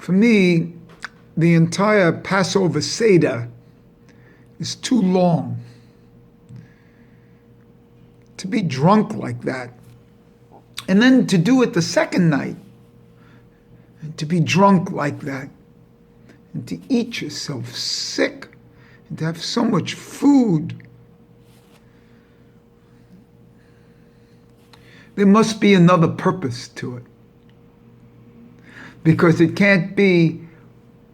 For me, the entire Passover Seder is too long. To be drunk like that, and then to do it the second night, and to be drunk like that, and to eat yourself sick, and to have so much food. There must be another purpose to it, because it can't be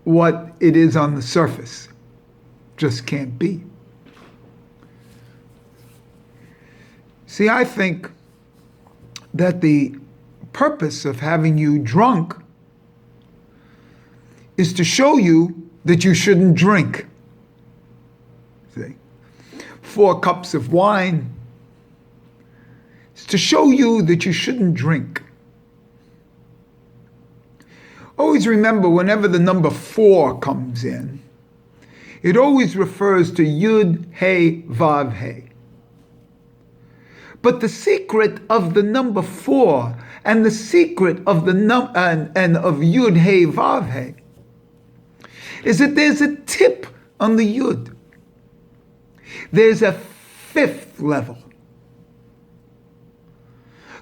what it is on the surface. Just can't be. See, I think that the purpose of having you drunk is to show you that you shouldn't drink. See? 4 cups of wine is to show you that you shouldn't drink. Always remember, whenever the number 4 comes in, it always refers to Yud, Hey, Vav, Hey. But the secret of the number 4 and the secret of the and of Yud, Hey, Vav, Hey is that there's a tip on the Yud. There's a 5th level.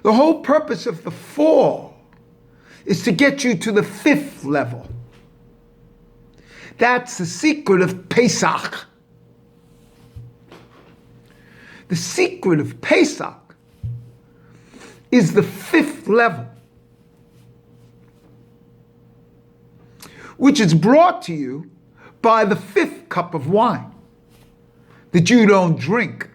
The whole purpose of the 4 is to get you to the 5th level. That's the secret of Pesach. The secret of Pesach is the 5th level, which is brought to you by the 5th cup of wine that you don't drink.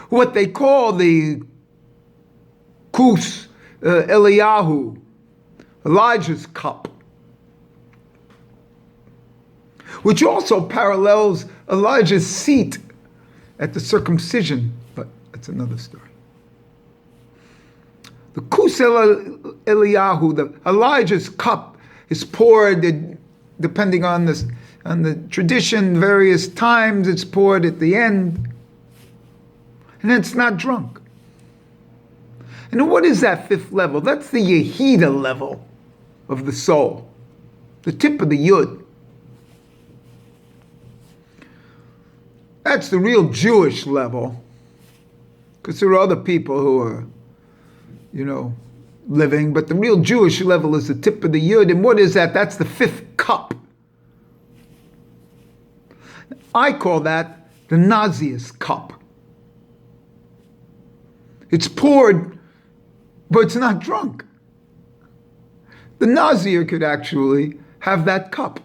What they call the Kus Eliyahu, Elijah's cup, which also parallels Elijah's seat at the circumcision, but that's another story. The Kus Eliyahu, the Elijah's cup, is poured, depending on the tradition, various times. It's poured at the end, and it's not drunk. And what is that 5th level? That's the Yehida level of the soul, the tip of the Yud. That's the real Jewish level, because there are other people who are, living, but the real Jewish level is the tip of the Yud. And what is that? That's the 5th cup. I call that the Nazir's cup. It's poured, but it's not drunk. The Nazir could actually have that cup,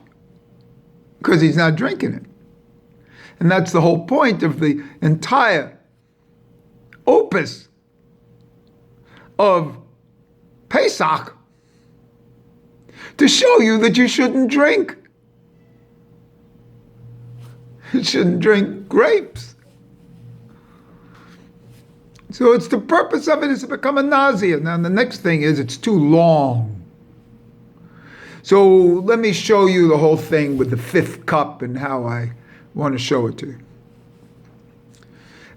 because he's not drinking it. And that's the whole point of the entire opus of Pesach, to show you that you shouldn't drink. You shouldn't drink grapes. So it's the purpose of it is to become a Nazir. Now the next thing is it's too long. So let me show you the whole thing with the 5th cup and how I want to show it to you.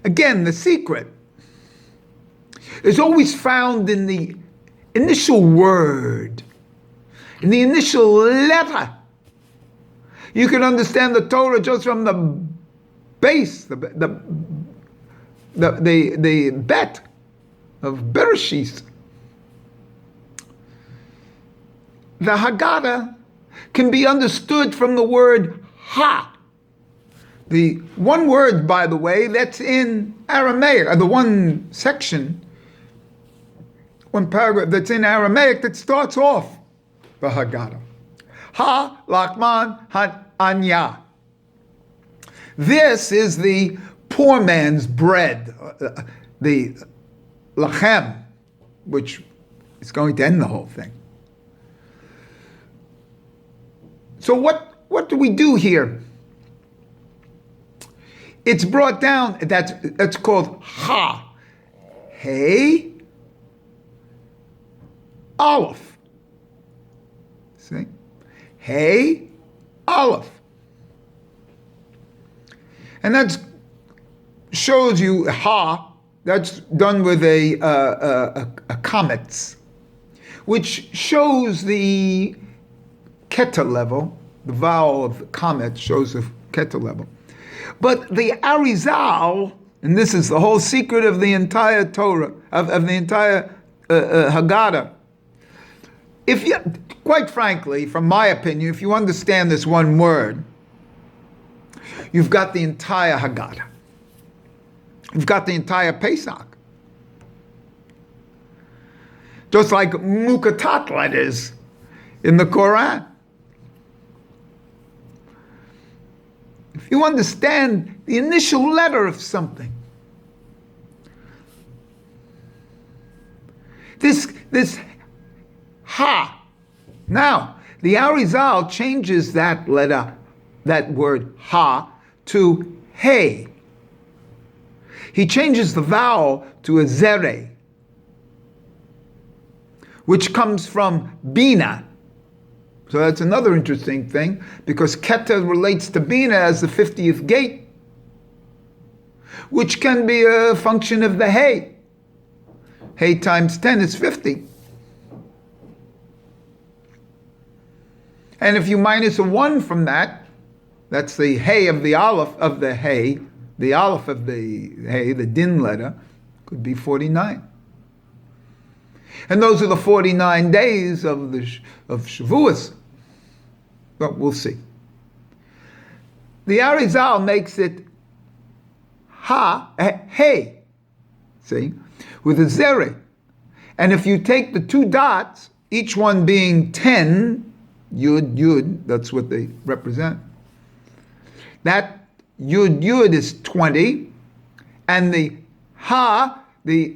Again, the secret is always found in the initial word, in the initial letter. You can understand the Torah just from the base, the bet of Bereshit. The Haggadah can be understood from the word ha. The one word, by the way, that's in Aramaic, or the one section, one paragraph that's in Aramaic that starts off the Haggadah. Ha Lachman Anya. This is the poor man's bread, the lachem, which is going to end the whole thing. So what do we do here? It's brought down, that's called ha. Hey, Aleph. See? Hey, Aleph. And that shows you ha, that's done with a comets. which shows the keta level. The vowel of the comet shows the keta level. But the Arizal, and this is the whole secret of the entire Torah, of the entire Haggadah. If you, quite frankly, from my opinion, if you understand this one word, you've got the entire Haggadah. You've got the entire Pesach. Just like Mukatat letters in the Quran. If you understand the initial letter of something, this ha. Now, the Arizal changes that letter, that word ha, to hey. He changes the vowel to a zere, which comes from bina. So that's another interesting thing, because keta relates to bina as the 50th gate, which can be a function of the hey. Hey times 10 is 50. And if you minus a 1 from that, that's the hey of the aleph of the hey, the aleph of the hey, the din letter, could be 49. And those are the 49 days of Shavuos. But we'll see. The Arizal makes it hey, see, with a zere. And if you take the two dots, each one being 10, yud, that's what they represent. That yud is 20, and the ha, the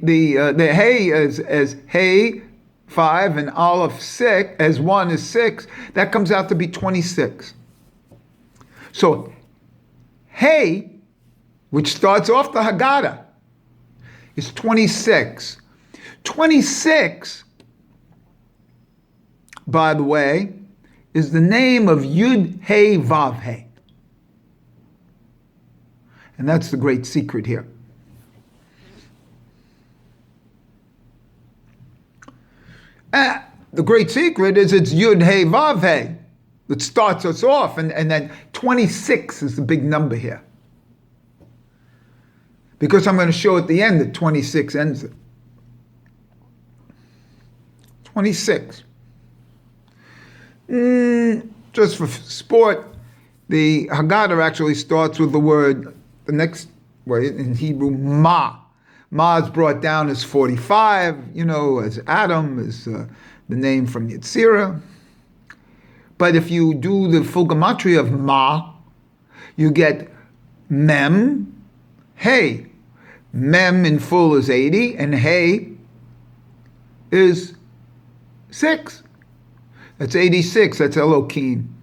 hey as hey 5 and aleph 6 as 1 is 6. That comes out to be 26. So hey, which starts off the Haggadah, is 26. 26, by the way, is the name of Yud Hey Vav Hey. And that's the great secret here. The great secret is it's Yud Hey Vav Hey that starts us off, and then 26 is the big number here. Because I'm going to show at the end that 26 ends it. 26. Just for sport, the Haggadah actually starts with the word, the next word in Hebrew, ma. Ma is brought down as 45, as Adam, is the name from Yetzirah. But if you do the full gematria of ma, you get mem, hey. Mem in full is 80, and hey is 6. That's 86, that's Elohim.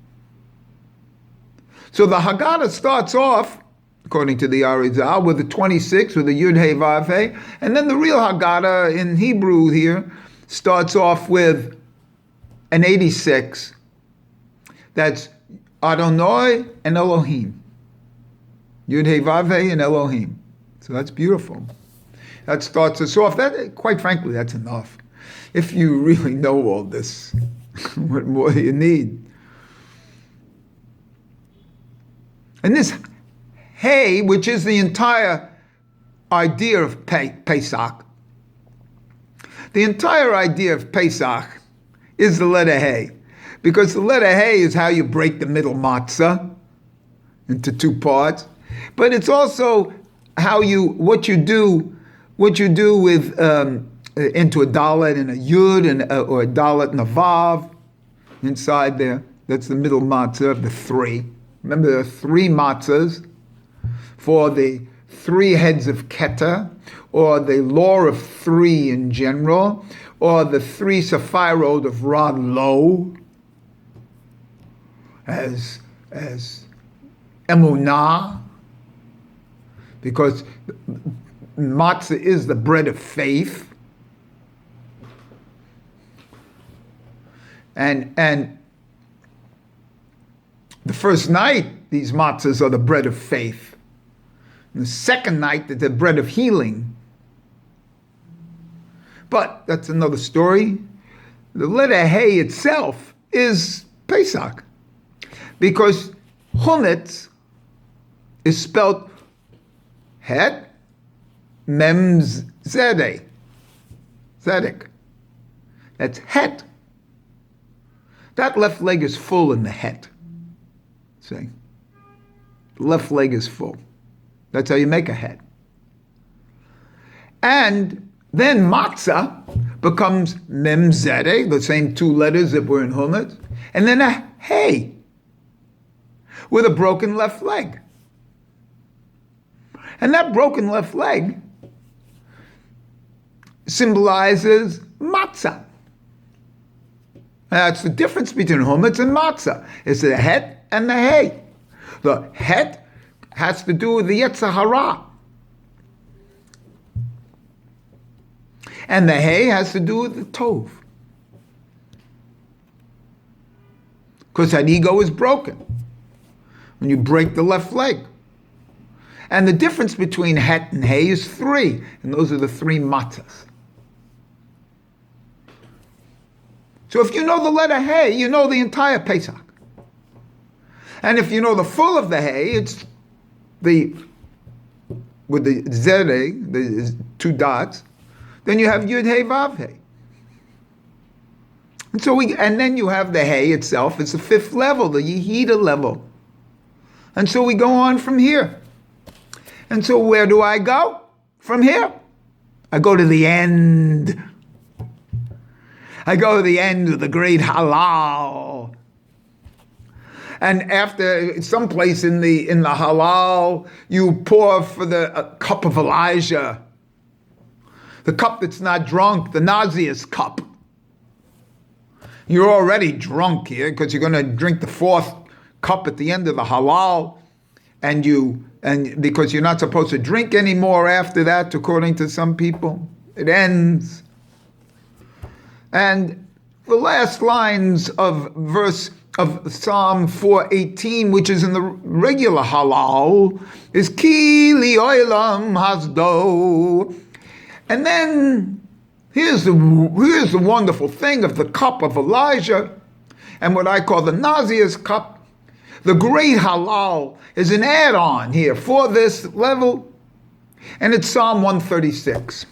So the Haggadah starts off, according to the Arizal, with a 26, with a Yud Hey Vav Hey, and then the real Haggadah in Hebrew here starts off with an 86. That's Adonai and Elohim. Yud Hey Vav Hey and Elohim. So that's beautiful. That starts us off. That, quite frankly, that's enough. If you really know all this, what more do you need? And this hey, which is the entire idea of Pesach, the entire idea of Pesach is the letter hey. Because the letter hey is how you break the middle matzah into two parts. But it's also what you do with into a dalet and a yud or a dalet and a vav inside there. That's the middle matzah of the three. Remember, there are three matzahs for the three heads of keta, or the law of three in general, or the three sephirot of Rod Lo, as emunah, because matzah is the bread of faith. And the first night, these matzahs are the bread of faith. And the second night, they're the bread of healing. But that's another story. The letter Hey itself is Pesach. Because Chumetz is spelled Het Mem Zedek. Zedek. That's Het. That left leg is full in the Het. See? The left leg is full. That's how you make a Het. And then matzah becomes Mem Zedek, the same two letters that were in Chumetz, and then a Hey with a broken left leg. And that broken left leg symbolizes matzah. That's the difference between Chumetz and matzah. It's the Het and the Hey. The Het has to do with the Yetzer Hara. And the Hey has to do with the Tov. Because that ego is broken when you break the left leg. And the difference between Het and Hey is 3. And those are the 3 matzahs. So if you know the letter Hey, you know the entire Pesach. And if you know the full of the Hey, it's with the Zedek, the 2 dots, then you have Yud Hey Vav Hey. And then you have the Hey itself. It's the 5th level, the Yehida level. And so we go on from here. And so where do I go from here? I go to the end. I go to the end of the great halal. And after someplace in the halal, you pour for the cup of Elijah. The cup that's not drunk, the nauseous cup. You're already drunk here because you're going to drink the 4th cup at the end of the halal, and because you're not supposed to drink anymore after that, according to some people. It ends. And the last lines of Psalm 418, which is in the regular halal, is Ki li olam hasdo. And then here's the wonderful thing of the cup of Elijah and what I call the nauseous cup. The great halal is an add-on here for this level, and it's Psalm 136.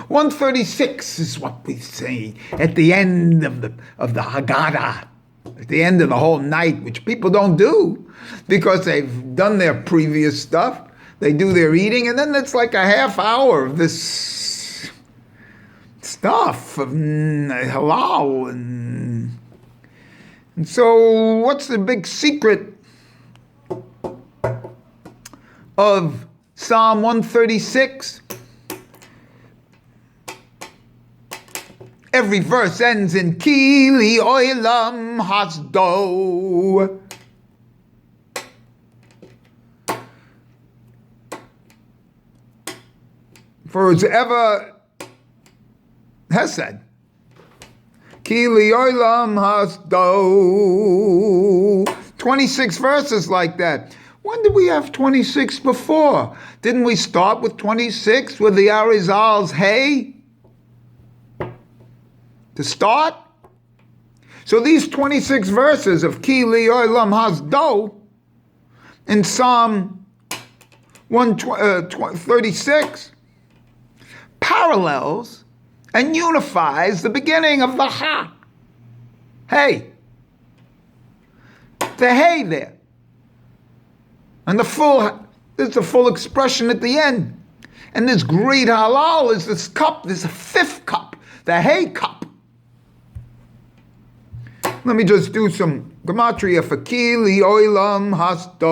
136 is what we say at the end of the Haggadah, at the end of the whole night, which people don't do because they've done their previous stuff. They do their eating, and then it's like a half hour of this stuff of halal. And so what's the big secret of Psalm 136? Every verse ends in Ki li olam hasdo. For it's ever Hesed. Ki li olam hasdo. 26 verses like that. When did we have 26 before? Didn't we start with 26 with the Arizal's Hey? To start? So these 26 verses of Ki li olam hasdo in Psalm 136 parallels and unifies the beginning of the Ha. Hey. The Hey there. And there's a full expression at the end. And this great halal is this cup, this 5th cup, the Hey cup. Let me just do some gematria for Ki li olam hasdo.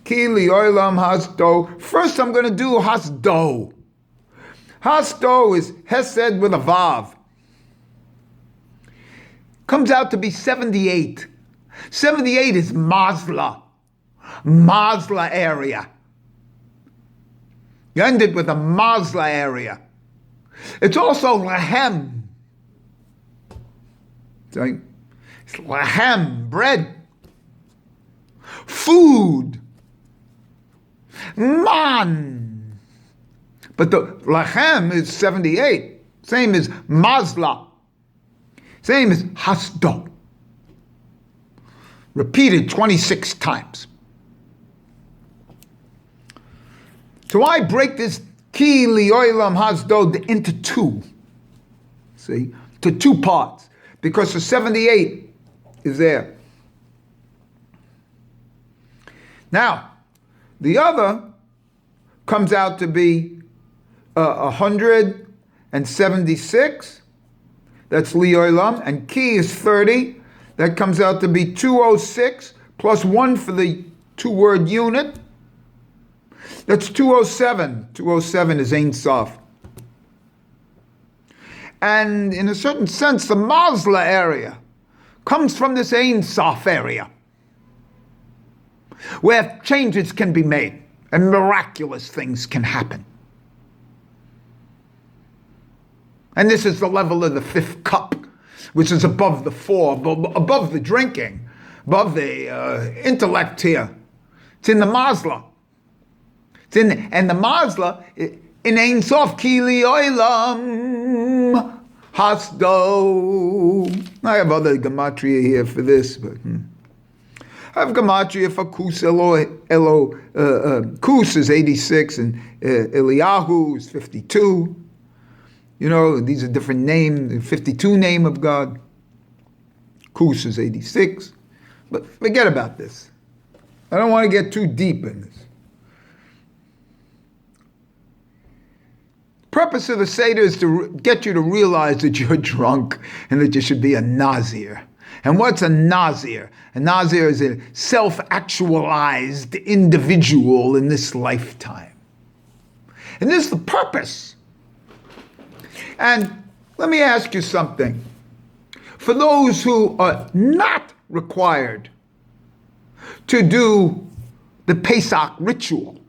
Ki li olam hasdo. First I'm going to do hasdo. Hasdo is Hesed with a Vav. Comes out to be 78. 78 is Mazla. Mazla area. You end it with a Mazla area. It's also Lahem. It's Lahem, bread. Food. Man. But the lachem is 78. Same as mazla. Same as hasdo. Repeated 26 times. So I break this ki lioilam hasdo into two. See? To two parts. Because the 78 is there. Now, the other comes out to be 176. That's lioilam. And ki is 30. That comes out to be 206 plus 1 for the two-word unit. That's 207. 207 is Ein Sof. And in a certain sense, the Mazla area comes from this Ein Sof area, where changes can be made and miraculous things can happen. And this is the level of the fifth cup, which is above the four, above the drinking, above the intellect here. It's in the Mazla. And the Mazla, in Ein Sof ki lioilam hasdo. I have other gematria here for this, but I have gematria for kus kus is 86 and Eliyahu is 52. You know, these are different names. The 52 name of God. Kus is 86. But forget about this. I don't want to get too deep in this. Purpose of the Seder is to get you to realize that you're drunk and that you should be a Nazir. And what's a Nazir? A Nazir is a self-actualized individual in this lifetime. And this is the purpose. And let me ask you something. For those who are not required to do the Pesach ritual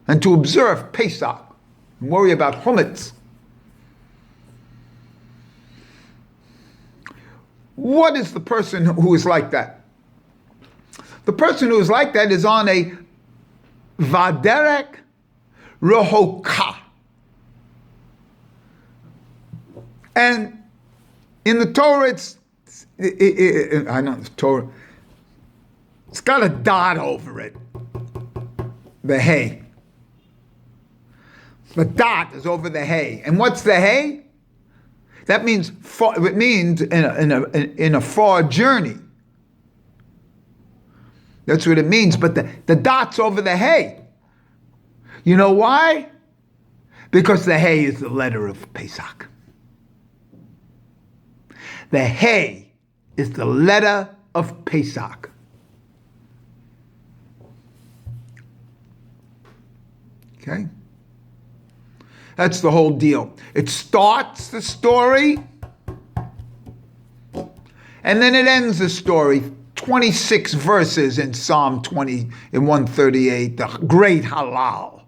and to observe Pesach, and worry about chametz, what is the person who is like that? The person who is like that is on a vaderek rehoka. And in the Torah, I know the Torah, it's got a dot over it, the hay. The dot is over the hay. And what's the hay? That means, it means in a far journey. That's what it means. But the dot's over the hay. You know why? Because the hay is the letter of Pesach. The hay is the letter of Pesach. Okay? That's the whole deal. It starts the story, and then it ends the story. 26 verses in Psalm 20, in 138, the great halal.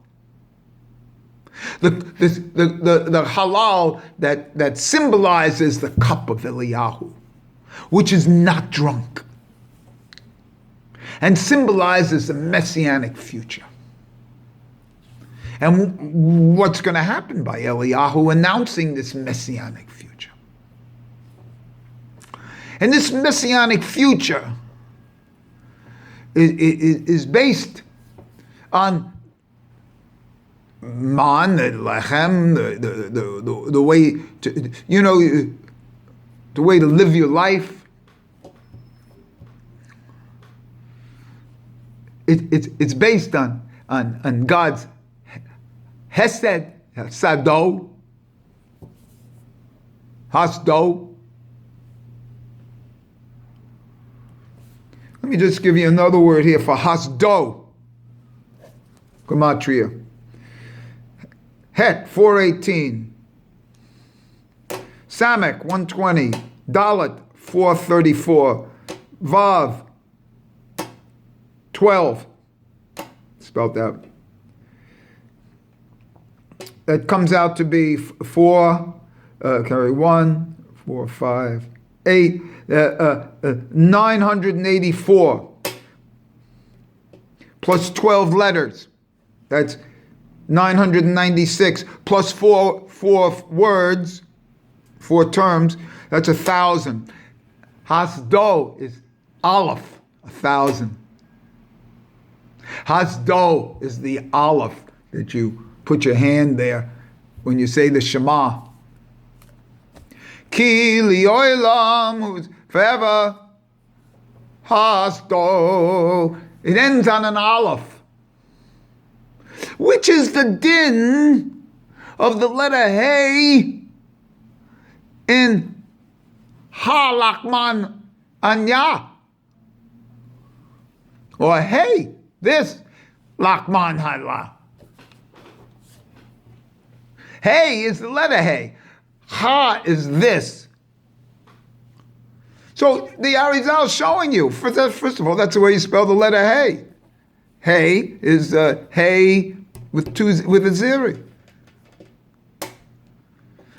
The halal that symbolizes the cup of Eliyahu, which is not drunk, and symbolizes the messianic future. And what's going to happen by Eliyahu announcing this messianic future? And this messianic future is based on man, the lechem, the way to, you know, the way to live your life. It's based on God's Hesed, Sado, Hasdo. Let me just give you another word here for Hasdo. Gematria. Het, 418. Samek, 120. Dalet, 434. Vav, 12. Spelled out. That comes out to be 4, 1, 4, 5, 8, 984 plus 12 letters. That's 996 plus four words, 4 terms, that's 1,000. Hasdo is Aleph, 1,000. Hasdo is the Aleph that you put your hand there when you say the Shema. Ki li'olam, who's forever. Hasdo. It ends on an Aleph, which is the din of the letter Hey in Ha Lakman Anya. Or Hey, this Lakman Hala. Hey is the letter Hey. Ha is this. So the Arizal is showing you, first of all, that's the way you spell the letter Hey. Hey is Hey with a zero.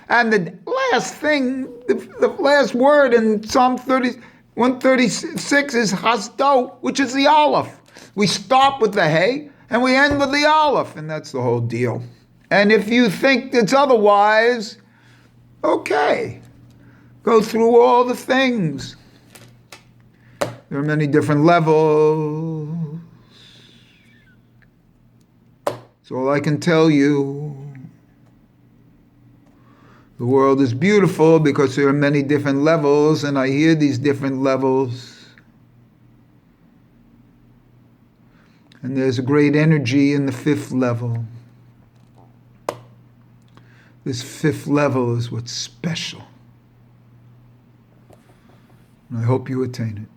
And the last thing, the last word in Psalm 136 is Hasdo, which is the Aleph. We start with the Hey and we end with the Aleph, and that's the whole deal. And if you think it's otherwise, okay, go through all the things. There are many different levels. That's all I can tell you. The world is beautiful because there are many different levels, and I hear these different levels. And there's a great energy in the 5th level. This 5th level is what's special. And I hope you attain it.